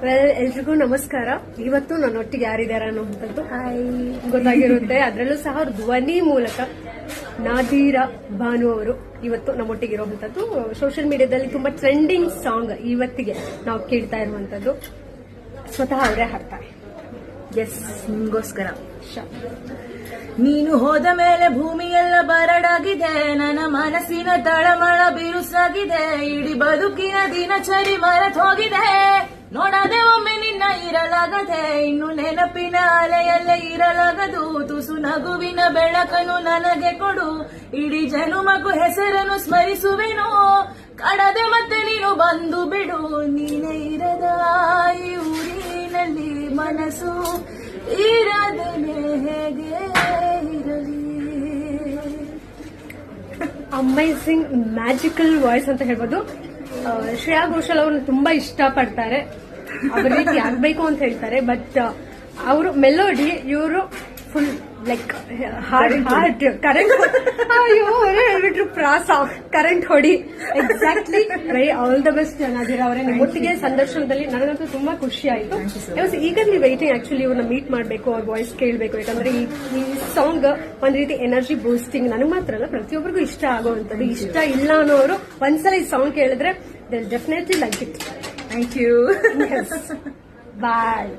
ಎಲ್ರಿಗೂ ನಮಸ್ಕಾರ. ಇವತ್ತು ನನ್ನೊಟ್ಟಿಗೆ ಯಾರಿದ್ದಾರೆ ಅನ್ನೋಂಥದ್ದು ಗೊತ್ತಾಗಿರುತ್ತೆ. ಅದರಲ್ಲೂ ಸಹ ಅವ್ರ ಧ್ವನಿ ಮೂಲಕ ನಾದೀರಾ ಬಾನು ಅವರು ಇವತ್ತು ನಮ್ಮೊಟ್ಟಿಗೆ ಇರುವಂತದ್ದು. ಸೋಷಿಯಲ್ ಮೀಡಿಯಾದಲ್ಲಿ ತುಂಬಾ ಟ್ರೆಂಡಿಂಗ್ ಸಾಂಗ್ ಇವತ್ತಿಗೆ ನಾವು ಕೇಳ್ತಾ ಇರುವಂತದ್ದು. ಸ್ವತಃ ಅವರೇ ಹಾಡ್ತಾರೆ. ಎಸ್, ನಿಮ್ಗೋಸ್ಕರ. ನೀನು ಹೋದ ಮೇಲೆ ಭೂಮಿಯೆಲ್ಲ ಬರಡಾಗಿದೆ, ನನ್ನ ಮನಸ್ಸಿನ ತಳಮಳ ಬಿರುಸಾಗಿದೆ, ಇಡೀ ಬದುಕಿನ ದಿನಚರಿ ಮರೆತ್ ಹೋಗಿದೆ, ನೋಡದೆ ಒಮ್ಮೆ ನಿನ್ನ ಇರಲಾಗದೆ, ಇನ್ನು ನೆನಪಿನ ಅಲೆಯಲ್ಲೇ ಇರಲಾಗದು, ತುಸು ನಗುವಿನ ಬೆಳಕನ್ನು ನನಗೆ ಕೊಡು, ಇಡೀ ಜನುಮಗೂ ಹೆಸರನ್ನು ಸ್ಮರಿಸುವೆನು, ಕಡದೆ ಮತ್ತೆ ನೀನು ಬಂದು ಬಿಡು, ನೀನೇ ಇರದ ಈ ಊರಿನಲ್ಲಿ ಮನಸ್ಸು ಇರದೇನೆ ಹೇಗೆ ಇರಲಿ. ಅಮೇಸಿಂಗ್ ಮ್ಯಾಜಿಕಲ್ ವಾಯ್ಸ್ ಅಂತ ಹೇಳ್ಬೋದು. ಶ್ರೇಯಾ ಘೋಷಾಲ್ ಅವ್ರನ್ನ ತುಂಬಾ ಇಷ್ಟ ಪಡ್ತಾರೆ, ಅವ್ರ ರೀತಿ ಆಗ್ಬೇಕು ಅಂತ ಹೇಳ್ತಾರೆ. ಬಟ್ ಅವರು ಮೆಲೋಡಿ, ಇವರು ಫುಲ್ ಲೈಕ್ ಹಾರ್ಟ್ ಕರೆಂಟ್. ಅಯ್ಯೋ ಹೇಳ್ಬಿಟ್ರು ಪ್ರಾಸ ಕರೆಂಟ್ ಹೊಡಿ. Exactly. Very all the best Nadira ಅವರೇ. ನಿಮ್ಮೊಟ್ಟಿಗೆ ಸಂದರ್ಶನದಲ್ಲಿ ನನಗಂತೂ ತುಂಬಾ ಖುಷಿ ಆಯ್ತು. I was eagerly waiting actually ಇವ್ರನ್ನ ಮೀಟ್ ಮಾಡಬೇಕು, ಅವ್ರ ವಾಯ್ಸ್ ಕೇಳಬೇಕು. ಯಾಕಂದ್ರೆ ಈ ಸಾಂಗ್ ಒಂದ್ ರೀತಿ ಎನರ್ಜಿ ಬೂಸ್ಟಿಂಗ್. ನನಗೆ ಮಾತ್ರ ಅಲ್ಲ, ಪ್ರತಿಯೊಬ್ಬರಿಗೂ ಇಷ್ಟ ಆಗುವಂತದ್ದು. ಇಷ್ಟ ಇಲ್ಲ ಅನ್ನೋರು ಒಂದ್ಸಲ ಈ ಸಾಂಗ್ ಕೇಳಿದ್ರೆ ದೇ definitely like it. Thank you. Bye.